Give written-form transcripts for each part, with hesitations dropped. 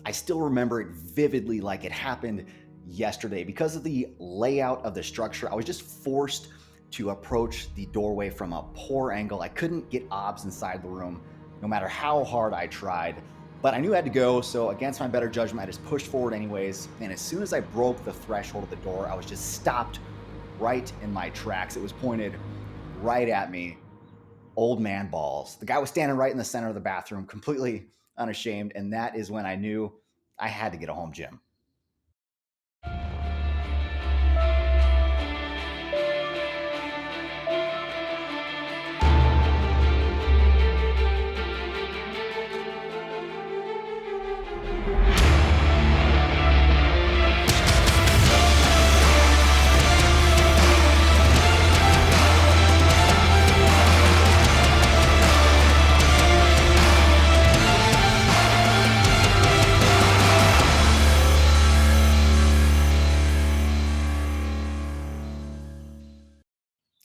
I still remember it vividly like it happened yesterday. Because of the layout of the structure, I was just forced to approach the doorway from a poor angle. I couldn't get obs inside the room, no matter how hard I tried. But I knew I had to go, so against my better judgment, I just pushed forward anyways. And as soon as I broke the threshold of the door, I was just stopped right in my tracks. It was pointed right at me. Old man balls. The guy was standing right in the center of the bathroom, completely unashamed. And that is when I knew I had to get a home gym.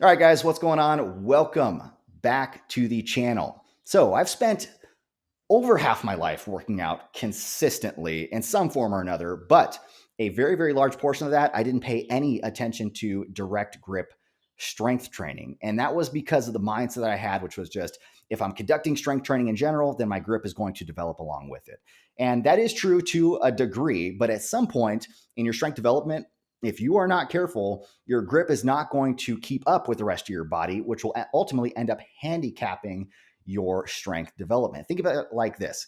All right, guys, what's going on? Welcome back to the channel. So I've spent over half my life working out consistently in some form or another, but a very, very large portion of that, I didn't pay any attention to direct grip strength training. And that was because of the mindset that I had, which was just, if I'm conducting strength training in general, then my grip is going to develop along with it. And that is true to a degree, but at some point in your strength development, if you are not careful, your grip is not going to keep up with the rest of your body, which will ultimately end up handicapping your strength development. Think about it like this.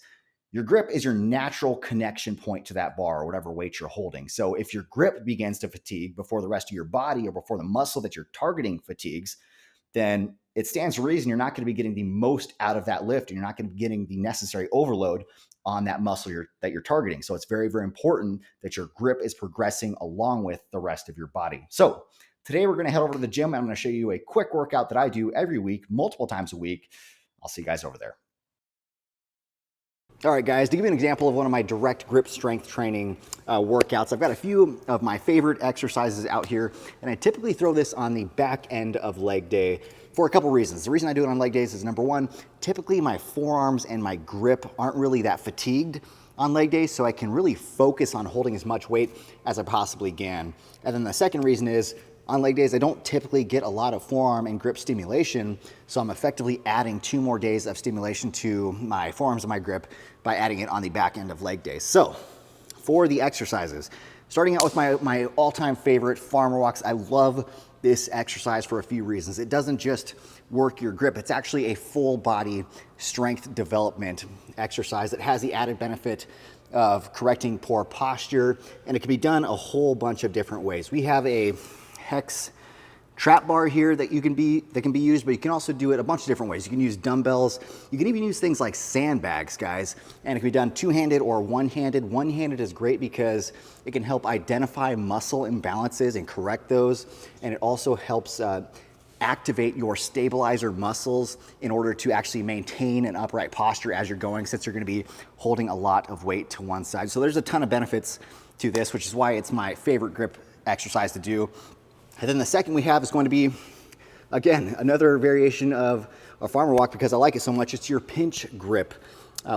Your grip is your natural connection point to that bar or whatever weight you're holding. So if your grip begins to fatigue before the rest of your body or before the muscle that you're targeting fatigues, then it stands to reason you're not going to be getting the most out of that lift, and you're not going to be getting the necessary overload on that muscle that you're targeting. So it's very, very important that your grip is progressing along with the rest of your body. So today we're going to head over to the gym. I'm going to show you a quick workout that I do every week, multiple times a week. I'll see you guys over there. All right, guys, to give you an example of one of my direct grip strength training workouts, I've got a few of my favorite exercises out here, and I typically throw this on the back end of leg day for a couple reasons. The reason I do it on leg days is, number one, typically my forearms and my grip aren't really that fatigued on leg days, so I can really focus on holding as much weight as I possibly can. And then the second reason is, on leg days, I don't typically get a lot of forearm and grip stimulation, so I'm effectively adding 2 more days of stimulation to my forearms and my grip by adding it on the back end of leg days. So for the exercises, starting out with my all-time favorite, farmer walks. I love this exercise for a few reasons. It doesn't just work your grip, it's actually a full body strength development exercise that has the added benefit of correcting poor posture, and it can be done a whole bunch of different ways. We have a hex trap bar here that can be used, but you can also do it a bunch of different ways. You can use dumbbells. You can even use things like sandbags, guys, and it can be done two-handed or one-handed. One-handed is great because it can help identify muscle imbalances and correct those, and it also helps activate your stabilizer muscles in order to actually maintain an upright posture as you're going, since you're going to be holding a lot of weight to one side. So there's a ton of benefits to this, which is why it's my favorite grip exercise to do. And then the second we have is going to be, again, another variation of a farmer walk because I like it so much. It's your pinch grip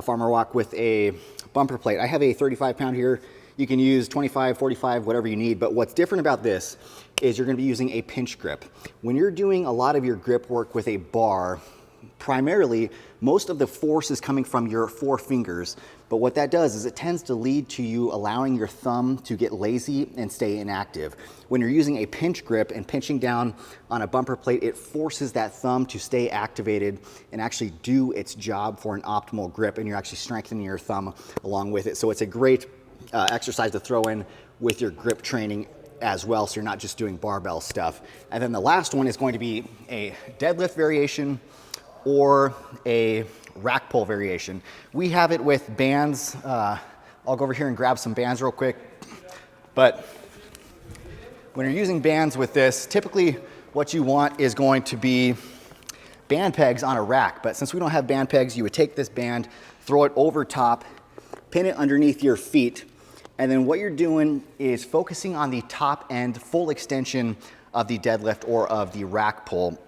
farmer walk with a bumper plate. I have a 35-pound here. You can use 25, 45, whatever you need. But what's different about this is you're going to be using a pinch grip. When you're doing a lot of your grip work with a bar, primarily, most of the force is coming from your 4 fingers, but what that does is it tends to lead to you allowing your thumb to get lazy and stay inactive. When you're using a pinch grip and pinching down on a bumper plate, it forces that thumb to stay activated and actually do its job for an optimal grip, and you're actually strengthening your thumb along with it. So it's a great exercise to throw in with your grip training as well, so you're not just doing barbell stuff. And then the last one is going to be a deadlift variation or a rack pull variation. We have it with bands. I'll go over here and grab some bands real quick. But when you're using bands with this, typically what you want is going to be band pegs on a rack. But since we don't have band pegs, you would take this band, throw it over top, pin it underneath your feet, and then what you're doing is focusing on the top end, full extension of the deadlift or of the rack pull,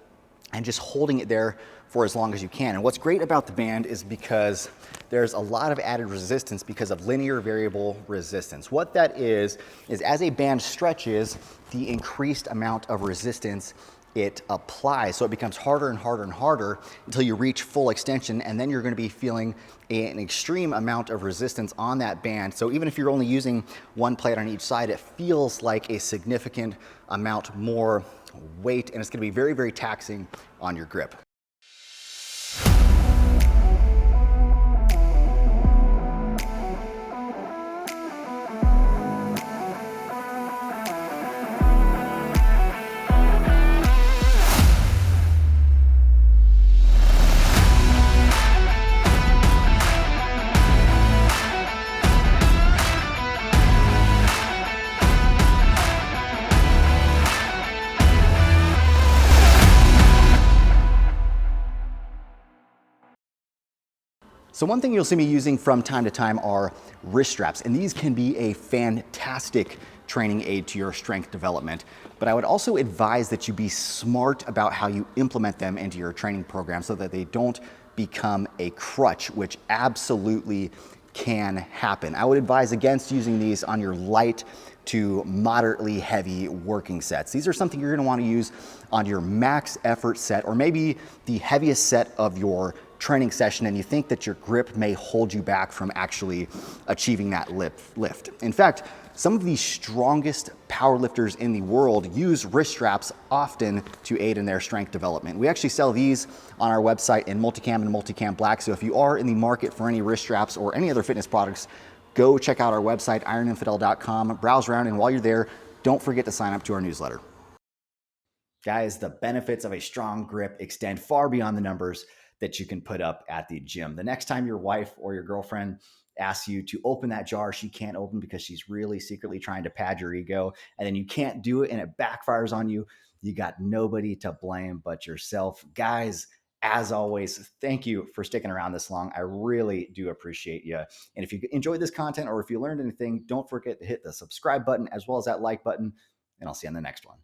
and just holding it there for as long as you can. And what's great about the band is because there's a lot of added resistance because of linear variable resistance. What that is as a band stretches, the increased amount of resistance it applies. So it becomes harder and harder and harder until you reach full extension, and then you're going to be feeling an extreme amount of resistance on that band. So even if you're only using one plate on each side, it feels like a significant amount more weight, and it's going to be very, very taxing on your grip. So one thing you'll see me using from time to time are wrist straps, and these can be a fantastic training aid to your strength development. But I would also advise that you be smart about how you implement them into your training program so that they don't become a crutch, which absolutely can happen. I would advise against using these on your light to moderately heavy working sets. These are something you're going to want to use on your max effort set, or maybe the heaviest set of your training session, and you think that your grip may hold you back from actually achieving that lift. In fact, some of the strongest powerlifters in the world use wrist straps often to aid in their strength development. We actually sell these on our website in Multicam and Multicam Black. So if you are in the market for any wrist straps or any other fitness products, go check out our website, ironinfidel.com, browse around, and while you're there, don't forget to sign up to our newsletter. Guys, the benefits of a strong grip extend far beyond the numbers that you can put up at the gym. The next time your wife or your girlfriend asks you to open that jar she can't open because she's really secretly trying to pad your ego, and then you can't do it and it backfires on you, you got nobody to blame but yourself. Guys, as always, thank you for sticking around this long. I really do appreciate you. And if you enjoyed this content or if you learned anything, don't forget to hit the subscribe button as well as that like button, and I'll see you on the next one.